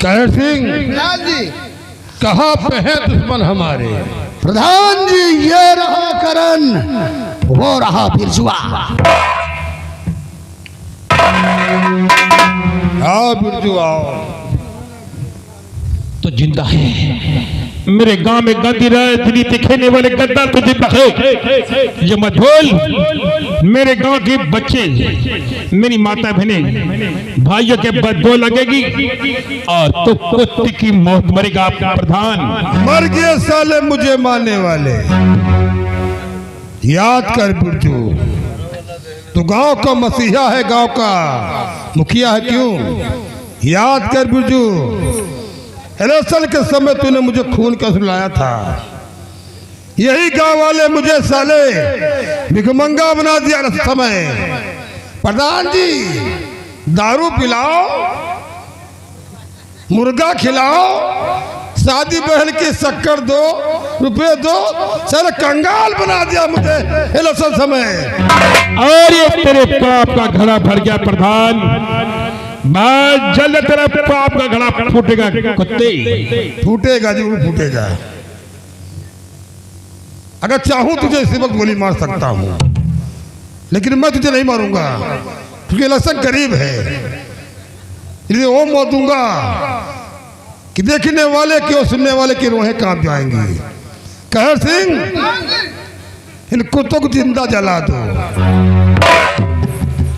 कहर सिंह जी कहाँ पे है दुश्मन हमारे? प्रधान जी, ये रहा करण, वो रहा बिरजुआ। आओ बिरजू आओ। तो जिंदा है। मेरे गांव में गांधी राजनीति खेलने वाले गद्दार को जिंदा है। ये मत भूल, मेरे गांव के बच्चे, मेरी माता बहनें, भाइयों के बदबू लगेगी और तो कुत्ते की मौत मरेगा प्रधान। मर गए साले मुझे मारने वाले। याद कर बिरजू, तू गांव का मसीहा है, गांव का मुखिया है, क्यों? याद कर बिरजू, इलेक्शन के समय तूने मुझे खून का सुलाया था। यही गांव वाले मुझे साले भिखमंगा बना दिया उस समय। प्रधान जी, दारू पिलाओ, मुर्गा खिलाओ, शादी बहन की शक्कर दो, रुपए दो, सर कंगाल बना दिया मुझे इलेक्शन समय। और ये तेरे पाप का घड़ा भर गया प्रधान। मैं जल्द तेरा पाप का घड़ा फूटेगा कुत्ते। फूटेगा, जरूर फूटेगा। अगर चाहूं तुझे इसी वक्त गोली मार सकता हूं, लेकिन मैं तुझे नहीं मारूंगा क्योंकि इलेक्शन करीब है। इसलिए वो मौत दूंगा कि देखने वाले की और सुनने वाले की रोहें कांप जाएंगी। कहर सिंह, इन कुत्तों को जिंदा जला दो।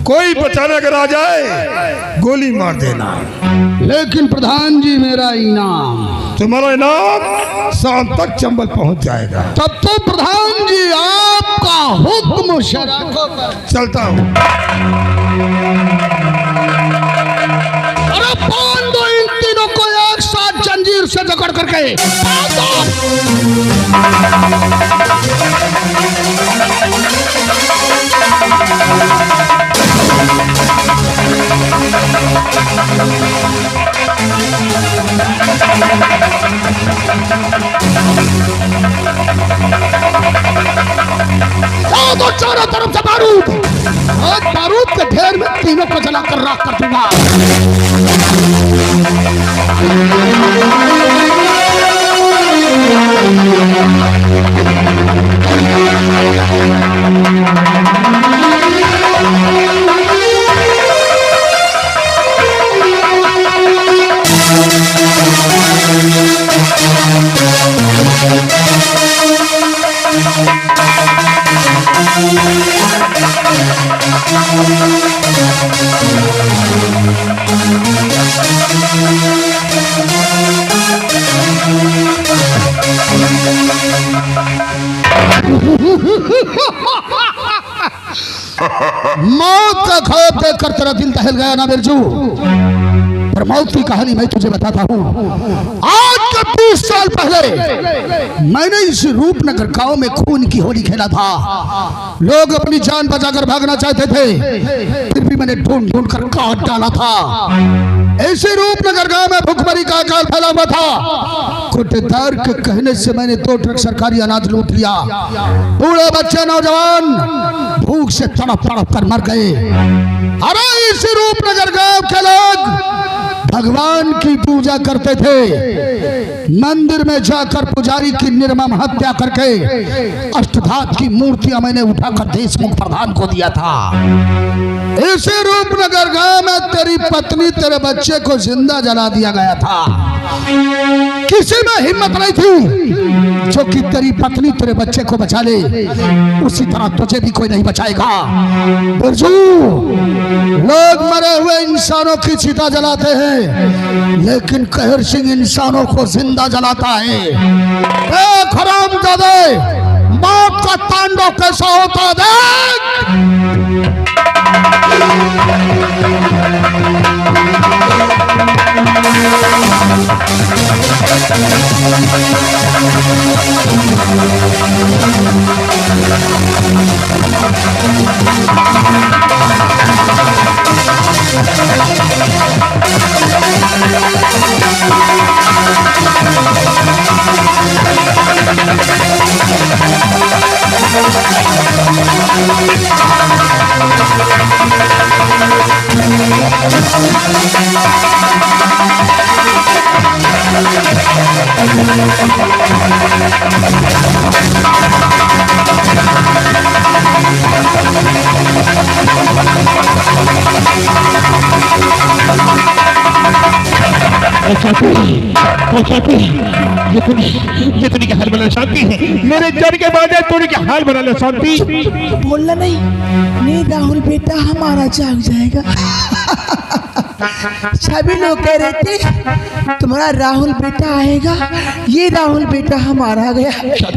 कोई बचाने अगर आ जाए गोली मार देना। लेकिन प्रधान जी, मेरा इनाम, तुम्हारा इनाम शाम तक चंबल पहुंच जाएगा। तब तो प्रधान जी आपका हुक्म चलता हूं। अरे बांध दो इन तीनों को एक साथ जंजीर से जकड़ करके। बांध दो। तो चारों तरफ से बारूद और बारूद के ढेर में तीनों को जलाकर राख कर दूंगा। मौत का खौफ देखकर तेरा दिल दहल गया ना बिरजू? पर मौत की कहानी मैं तुझे बताता हूँ। आज के 20 साल पहले मैंने इस रूपनगर गांव में खून की होली खेला था। लोग अपनी जान बचाकर भागना चाहते थे, फिर भी मैंने ढूंढ ढूंढ कर काट डाला था। ऐसे रूपनगर गांव में भूखमरी का अकाल फैला हुआ था। कोटेदार के कहने से मैंने 2 ट्रक सरकारी अनाज लूट लिया। बूढ़े बच्चे नौजवान भूख से तड़प तड़प कर मर गए। अरे इस रूपनगर गांव के लोग भगवान की पूजा करते थे। मंदिर में जाकर पुजारी की निर्मम हत्या करके अष्टधात की मूर्तियां मैंने उठाकर देशमुख प्रधान को दिया था। इसी रूपनगर गांव में तेरी पत्नी तेरे बच्चे को जिंदा जला दिया गया था। किसी में हिम्मत नहीं थी जो कि तेरी पत्नी तेरे बच्चे को बचा ले, उसी तरह तुझे भी कोई नहीं बचाएगा। बिरजू, लोग मरे हुए इंसानों की चिता जलाते हैं, लेकिन कहर सिंह इंसानों को जिंदा जलाता है। देख हरामजादे, मौत का तांडव कैसा होता देख। ये तूने क्या हाल बना शांति है मेरे जड़ के बाद तूने क्या हाल बना लिया शांति बोलना नहीं राहुल बेटा हमारा जाग जाएगा। सभी लोग कह रहे थे तुम्हारा राहुल बेटा आएगा, ये राहुल बेटा हमारा गया।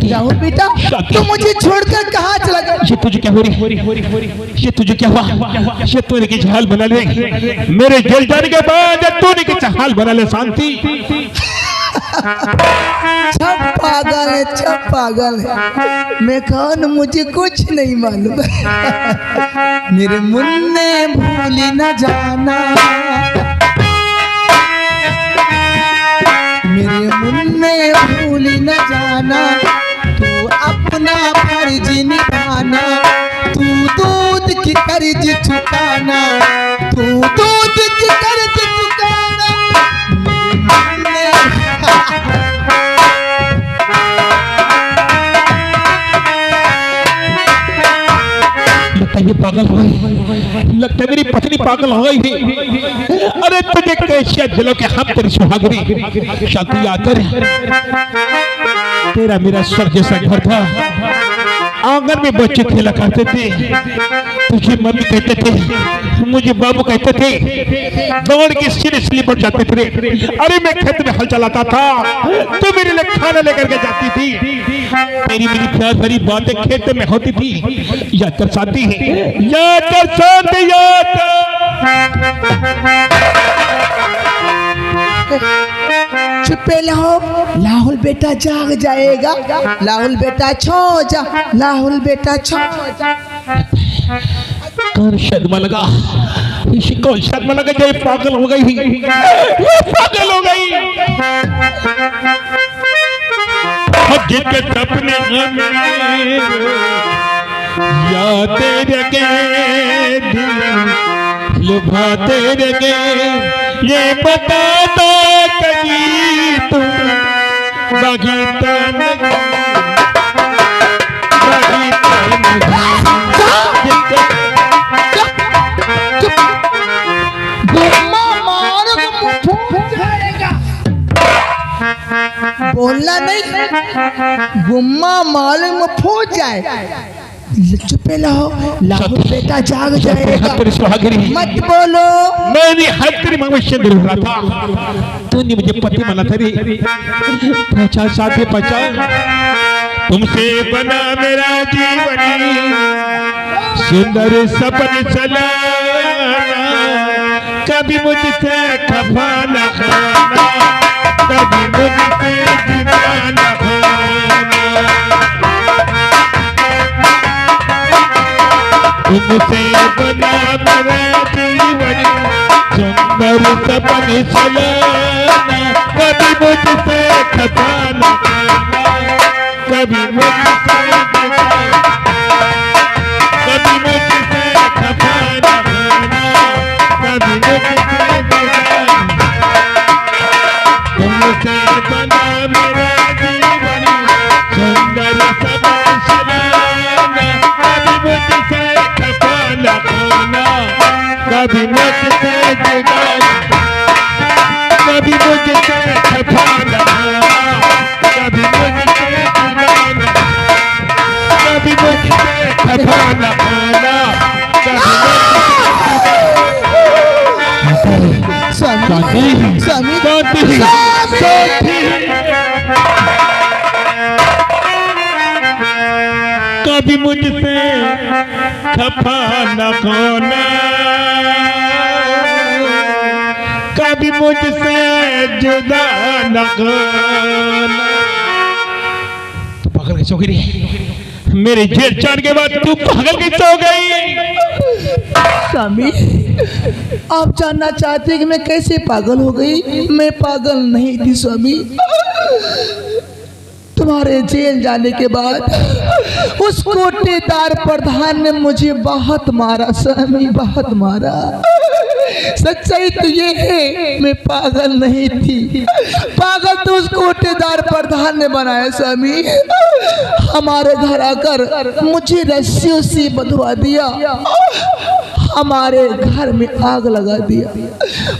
राहुल बेटा तुम मुझे छोड़कर कहाँ चला गया? ये तुझे क्या हो रही ये तुझे क्या हुआ? ये तूने क्या हाल बना ले मेरे जल जाने के बाद तूने क्या हाल बना ले शांति? सब पागल है मैं कौन मुझे कुछ नहीं मालूम। मेरे मुन्ने भूल न जाना, मेरे मुन्ने भूल न जाना, तू अपना फर्ज निभाना, तू दूध की कर्ज चुकाना, तू दूध की कर्ज चुकाना। ये पागल हो गई, लगता है मेरी पत्नी पागल हो गई है। अरे तुझे कैसे जलो के हम तेरी सुहागरी शांति आकर तेरा मेरा स्वर्ग जैसा घर था, आंगन में बच्चे खेला करते थे, तुझे मम्मी कहते थे, मुझे बाबू कहते थे, दौड़ के सीढ़ी पर जाते थे। अरे मैं खेत में हल चलाता था तो मेरे लिए खाना लेकर के जाती थी, मेरी प्यार भरी बातें खेत में होती थी। याद कर शांति है, याद कर शांति, याद चुपे रहो, राहुल बेटा जाग जाएगा, राहुल बेटा छो जा, राहुल बेटा छो जा। कौन शर्मा लगा, इसी को शर्मा लगा जो पागल हो गई, ये पागल हो गई। जिनके सपने याते रगे लुभाते रगे, ये बता दो कहीं तुम बगीता नहीं, बोलना नहीं, गुम्मा मालूम फूट जाए। चुपे रहो, राहुल बेटा जाग जाएगा, मत बोलो। मैंने हर तेरी मनुष्य दिल रहा था, तूने मुझे पति माना था रे, पहचान साथे पहचान, तुमसे बना मेरा जीवन, सुंदर सपन चलाना, कभी मुझसे खफा न खाना, कभी मुझसे जुदा न होना, तुमसे बना मेरा जीवन, सुंदर सपन चलाना, कभी मुझसे खफा न खाना, कभी मुझसे जुदा, कभी मुझसे खफा न होना, कभी मुझसे जुदा, तुमसे बना मेरा जीवन, सुंदर सपन चलाना, कभी मुझसे खफा न होना, कभी मुझसे जुदा, कभी मुझसे खफा न होना, कभी मुझसे जुदा, कभी मुझसे खफा न होना, स्वामी स्वामी कभी मुझसे खफा न होना, कभी मुझसे जुदा न होना। तू पागल कैसे हो गई? मेरे जेल जाने के बाद तू पागल कैसे हो गई? स्वामी आप जानना चाहते हैं कि मैं कैसे पागल हो गई? मैं पागल नहीं थी स्वामी, तुम्हारे जेल जाने के बाद उस कोटेदार प्रधान ने मुझे बहुत मारा स्वामी, बहुत मारा। सच्चाई तो ये है मैं पागल नहीं थी। पागल तो उस कोटेदार प्रधान ने बनाया स्वामी। हमारे घर आकर मुझे रस्सियों से बंधवा दिया, हमारे घर में आग लगा दिया।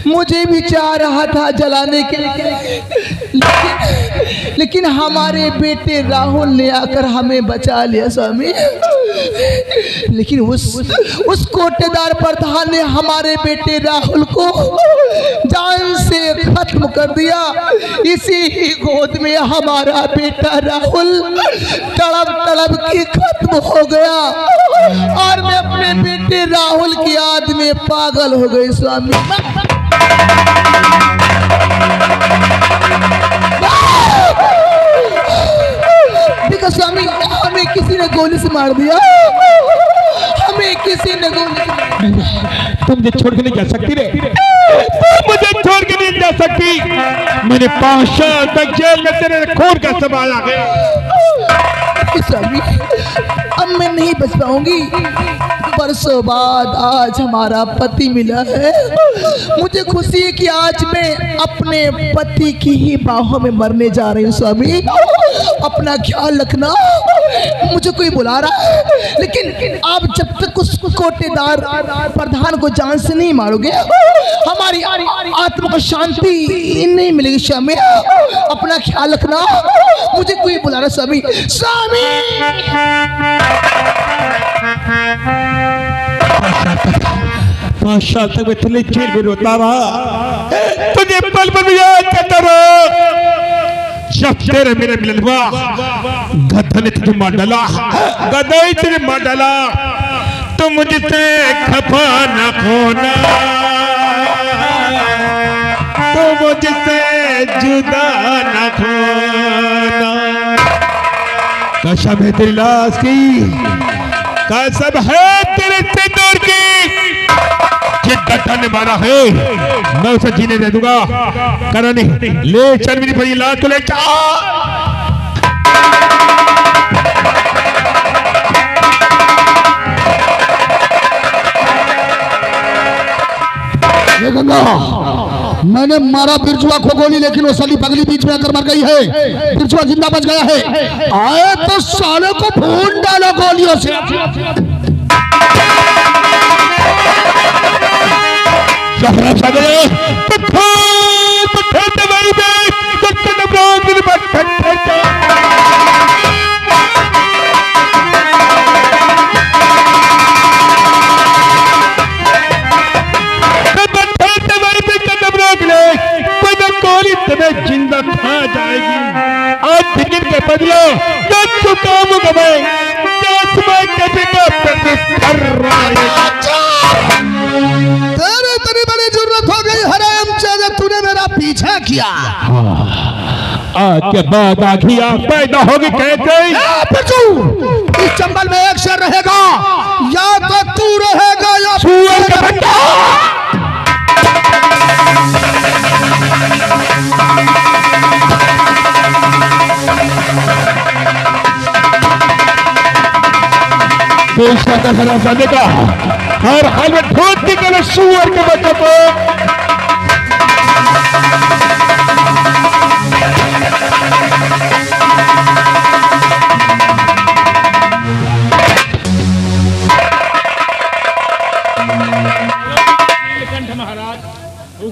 मुझे भी चाह रहा था जलाने के लिए, लेकिन हमारे बेटे राहुल ने आकर हमें बचा लिया स्वामी। लेकिन उस कोटेदार प्रधान ने हमारे बेटे राहुल को जान से खत्म कर दिया। इसी ही गोद में हमारा बेटा राहुल तड़प तड़प के खत्म हो गया और मैं अपने बेटे राहुल की याद में पागल हो गई स्वामी। देखो स्वामी, हमें किसी ने गोली से मार दिया, हमें किसी ने गोली। तुम मुझे छोड़ के नहीं जा सकती रे, तुम मुझे छोड़ के नहीं जा सकती। मैंने 5 साल तक जेल में तेरे खून का सवाल आ गया। स्वामी अब मैं नहीं बच पाऊंगी। बरसों बाद आज हमारा पति मिला है। मुझे खुशी है कि आज मैं अपने पति की ही बाहों में मरने जा रही हूँ स्वामी। अपना ख्याल रखना। मुझे कोई बुला रहा है, लेकिन आप जब तक उस कोटेदार प्रधान को जान से नहीं मारोगे हमारी आत्मा को शांति नहीं मिलेगी स्वामी। अपना ख्याल रखना। मुझे कोई बुला रहा स्वामी। स्वामी 5 साल तक मैं तेरे जेल में रोता रहा, तुझे पल पल याद करता रहा। जब तेरे मेरे मिलन हुआ, गधा ने तुझे मार डाला, गधा ही तुझे मार डाला। तुम मुझसे खफा न होना, तुम मुझसे जुदा न होना। कसम है तेरी लाश की, कसम है तेरे सिंदूर की। जिस गड्ढा ने मारा है मैं उसे जीने दे दूंगा। करानी ले चल मेरी बड़ी लाश को ले जा। गंगा, मैंने मारा बिरजुआ को गोली, लेकिन वो साली पगली बीच में आकर मर गई है। बिरजुआ जिंदा बच गया है। आए तो साले को भून डालो गोलियों से। जिंदा खा जाएगी। आज दिन के बदलो चुकाम गए तेरी बड़ी जरूरत हो गई हराम जादा, तूने मेरा पीछा किया। आज के बाद आखियां पैदा होगी कैसे? इस चंबल में एक शेर रहेगा, या तो तू रहेगा या सुअर का बच्चा। का हर हाल में ढूंढ निकले सुअर के बच्चे को।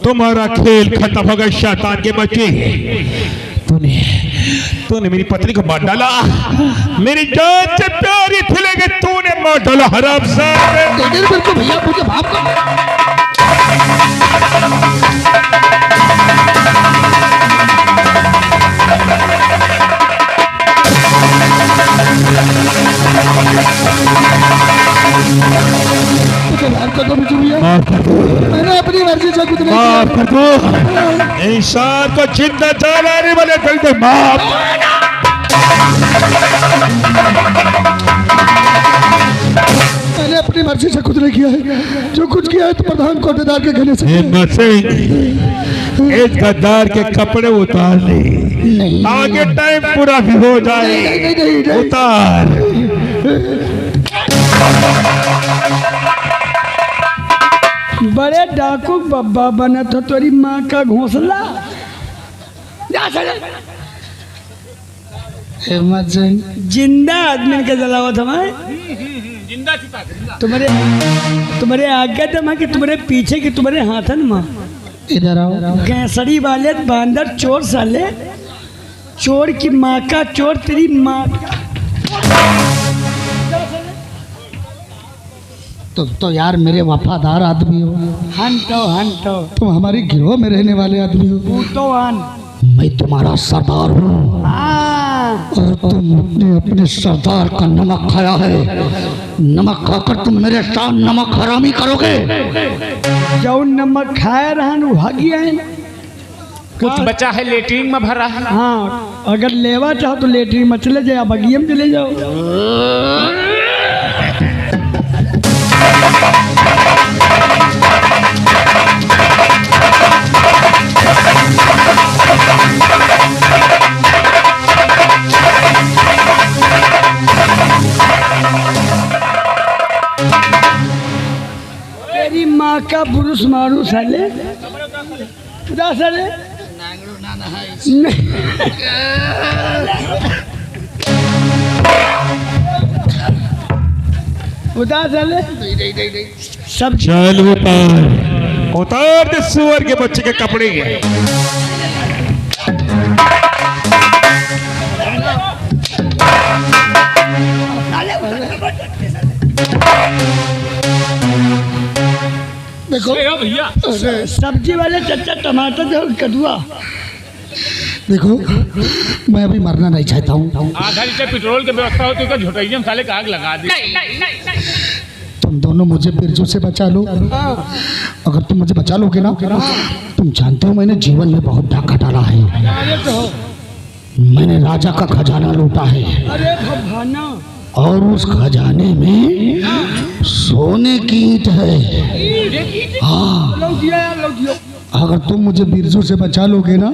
तुम्हारा खेल खत्म हो गया शैतान के बच्चे। तूने मेरी पत्नी को मार डाला, मेरी जान से प्यारी थी लेकिन तूने मार डाला हराम साहब। बिल्कुल भैया, मुझे माफ कर। मैंने अपनी मर्जी से कुछ नहीं माफ कर दो। इंसान को जिंदा जलाने वाले चलते माफ। मैंने अपनी मर्जी से कुछ नहीं किया है। जो कुछ किया है तो प्रधान कोटेदार के कहने से। इस गद्दार के कपड़े उतार ले, आगे टाइम पूरा भी हो जाए। नहीं। उतार। बड़े डाकू बब्बा बना तो तेरी माँ का घोंसला। जा साले। हिम्मत सिंह जिंदा आदमी के जलावा था मैं। तुम्हारे आगे तो माँ कि तुम्हारे पीछे कि तुम्हारे हाथन माँ। इधर आओ। गैसड़ी वाले बांदर चोर साले, चोर की माँ का चोर तेरी माँ। तुम तो यार मेरे वफादार आदमी हो। हंटो तुम हमारी गिरोह में रहने वाले आदमी हो। तो मैं तुम्हारा सरदार हूँ और तुमने अपने सरदार का नमक खाया है। नमक खाकर तुम मेरे साथ नमक हरामी करोगे। जो नमक खाए रहन वो भागी आए। कुछ बचा है लेटरिन में भरा है। हाँ, अगर लेवा चाहो तो लेटरिन में चले जाओ, बगिया में चले जाओ। तेरी माँ का पुरुष मारू साले। जा साले। उतार साले। सब चल उतार दे सुअर के बच्चे के कपड़े। देखो भैया सब्जी वाले चच्चा टमाटर जो कदुआ। देखो मैं अभी मरना नहीं चाहता हूँ। आधा लीटर पेट्रोल की व्यवस्था होती है तो झोटैया में साले का आग लगा दी। तुम दोनों मुझे बिरजू से बचा लो। अगर तुम मुझे बचा लोगे ना, तुम जानते हो मैंने जीवन में बहुत डाका डाला है। मैंने राजा का खजाना लूटा है। अरे भगवाना। और उस खजाने में सोने की ईंट है। हाँ, अगर तुम मुझे बिरजू से बचा लोगे ना,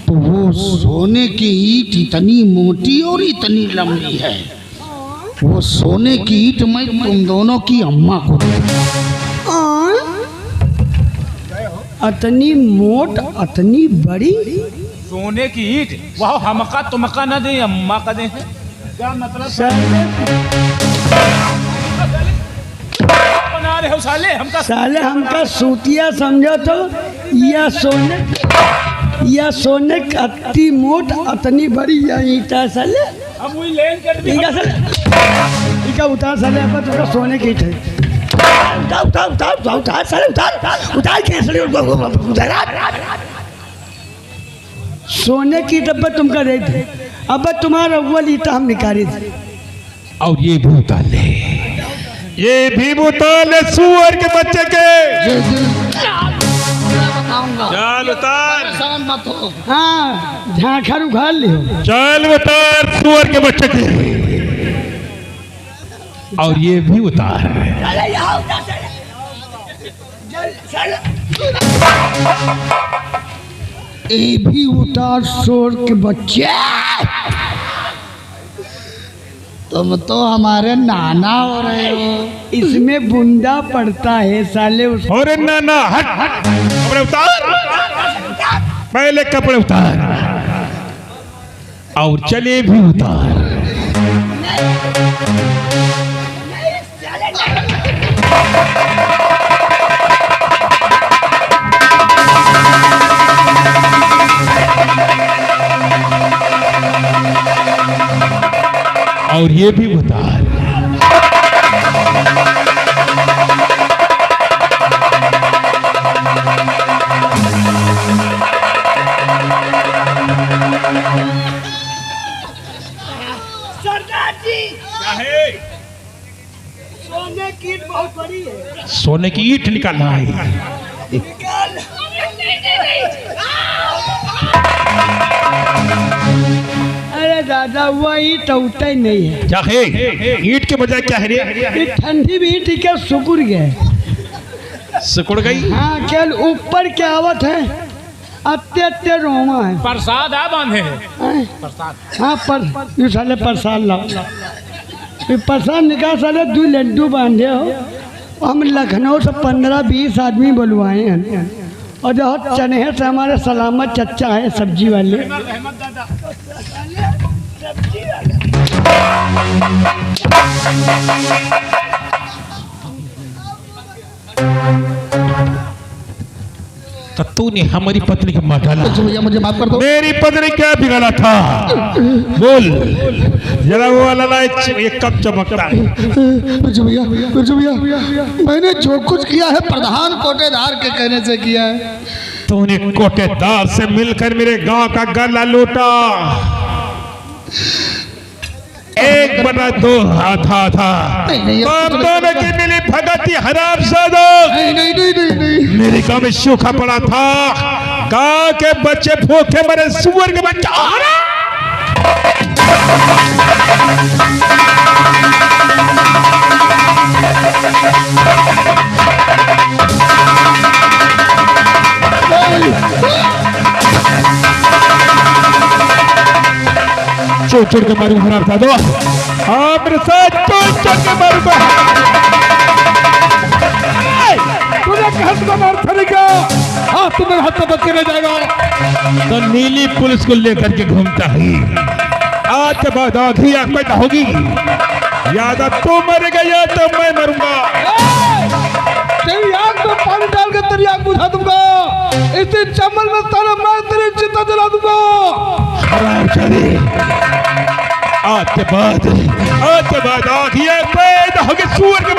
तो वो सोने की ईंट इतनी मोटी और इतनी लंबी है। वो सोने की ईंट मैं तुम दोनों की अम्मा को अतनी मोट अतनी बड़ी सोने की ईंट वह हमका तुमका न दे अम्मा का दे है। क्या मतलब बना रहे हो साले? साले हमका सूतिया समझो तो या सोने की अति मोट अतनी बड़ी या ईटा साले। हम वही लेन कर दी। ठीक है उतार साले। अब तुमका सोने की ईट है। उतार साले उतार कैसे सोने की डब्बा तुमका दे थे। अब तुम्हारा अव्वल ईटा हम निकाले थे। और ये भी उतार ले, ये भी उतार ले सुअर के बच्चे के। चल उतार। हाँ, झांखर उखाड़ लियो। चल उतार सुअर के बच्चे के। और ये भी उतार। ये भी उतार सोर के बच्चे। तुम तो हमारे नाना हो रहे हो। इसमें बुंदा पड़ता है साले। अरे नाना हट हट, कपड़े उतार, पहले कपड़े उतार और चले भी उतार। और ये भी उतार। सरदार जी क्या है? सोने की ईंट बहुत बड़ी है। सोने की ईंट निकालना है। निकाल। अरे दादा वो ईंट उठता ही नहीं है। क्या है? ईंट के बजाय क्या है रे? ये ठंडी भी ईंट क्या सुकुड़ गए। सिकुड़ गई। हाँ, केवल ऊपर के आवत है, अत्ते अत्ते रोमा है। प्रसाद आ बांधे हैं। प्रसाद। हाँ पर ये साले प्रसाद लाओ। ये प्रसाद निकाल साले 2 लड्डू बांधे हो। हम लखनऊ से 15-20 आदमी बुलवाए हैं और जो चने से हमारे सलामत चचा है सब्जी वाले। तो तूने हमारी पत्नी को मार डाला। भैया मुझे माफ कर दो। मेरी पत्नी क्या बिगाड़ा था? बोल जरा वो वाला एक कब चमकता है। बिरजू भैया मैंने जो कुछ किया है प्रधान कोटेदार के कहने से किया है। तूने कोटेदार से मिलकर मेरे गांव का गला लूटा। 1/2 आधा था। दोनों की मिली भगती हरामजादा। नहीं। मेरे गांव में सूखा पड़ा था। गांव के बच्चे भूखे मरे, सुअर के बच्चे चोट के मारू खराब था। दो हाँ मेरे साथ चोट के मारू को मार फरेगा। हाँ तुम्हें हाथ बच के ले जाएगा। तो नीली पुलिस को लेकर के घूमता है। आज के बाद आधी आंख पैदा होगी। याद तू मरेगा या तो मैं मरूंगा। तेरी आंख में पानी डाल के तेरी आंख बुझा दूंगा। इसी चमन में तारा मैं तेरी चिता जला दूंगा। आज के बाद आधी आंख पैदा होगी। सुअर के